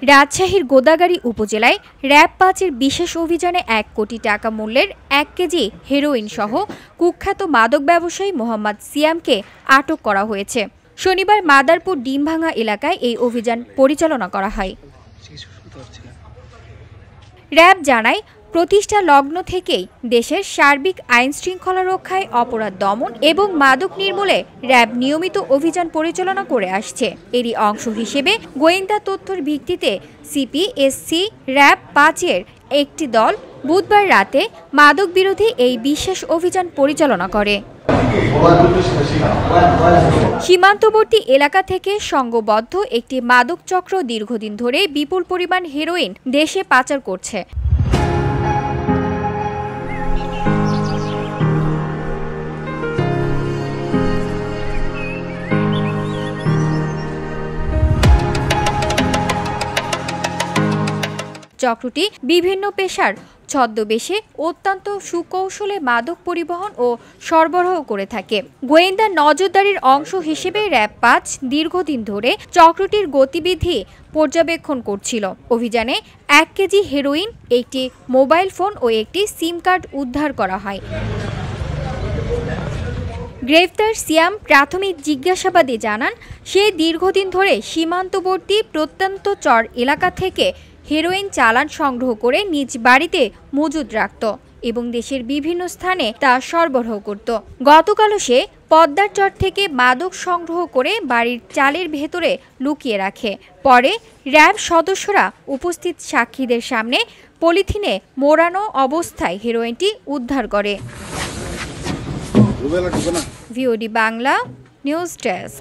রাজশাহীর গোদাগাড়ী উপজেলায় র‍্যাব ৫-এর বিশেষ অভিযানে ১ কোটি টাকা মূল্যের ১ কেজি হেরোইন সহ কুখ্যাত মাদক ব্যবসায়ী মোহাম্মদ সিয়ামকে আটক করা হয়েছে। শনিবার মাদারপুর ডিমভাঙা এলাকায় এই অভিযান পরিচালনা করা হয়। র‍্যাব জানায়, প্রতিষ্ঠা লগ্ন থেকেই দেশের সার্বিক আইন শৃঙ্খলা রক্ষায়, অপরাধ দমন এবং মাদক নির্মূলে র‍্যাব নিয়মিত অভিযান পরিচালনা করে আসছে। এরই অংশ হিসেবে গোয়েন্দা তথ্যের ভিত্তিতে সিপিএসসি র‍্যাব ৫-এর একটি দল বুধবার রাতে মাদক বিরোধী এই বিশেষ অভিযান পরিচালনা করে। সীমান্তবর্তী এলাকা থেকে সংঘবদ্ধ একটি মাদক চক্র দীর্ঘদিন ধরে বিপুল পরিমাণ হেরোইন দেশে পাচার করছে। চক্রটি বিভিন্ন পেশার ছদ্মবেশে অত্যন্ত সুকৌশলে মাদক পরিবহন ও সরবরাহ করে থাকে। গোয়েন্দা নজরদারির অংশ হিসেবে র‍্যাব ৫ দীর্ঘদিন ধরে চক্রটির গতিবিধি পর্যবেক্ষণ করছিল। অভিযানে ১ কেজি হেরোইন, একটি মোবাইল ফোন ও একটি সিম কার্ড উদ্ধার করা হয়। গ্রেফতার সিয়াম প্রাথমিক জিজ্ঞাসাবাদে জানান, সে দীর্ঘদিন ধরে সীমান্তবর্তী প্রত্যন্ত চর এলাকা থেকে হেরোইন চালান সংগ্রহ করে নিজ বাড়িতে মজুদ রাখত এবং দেশের বিভিন্ন স্থানে তা সরবরাহ করত। গতকালও সে পদ্মার চর থেকে মাদক সংগ্রহ করে বাড়ির চালের ভেতরে লুকিয়ে রাখে। পরে র‍্যাব সদস্যরা উপস্থিত সাক্ষীদের সামনে পলিথিনে মোড়ানো অবস্থায় হেরোইনটি উদ্ধার করে। VOD Bangla news desk.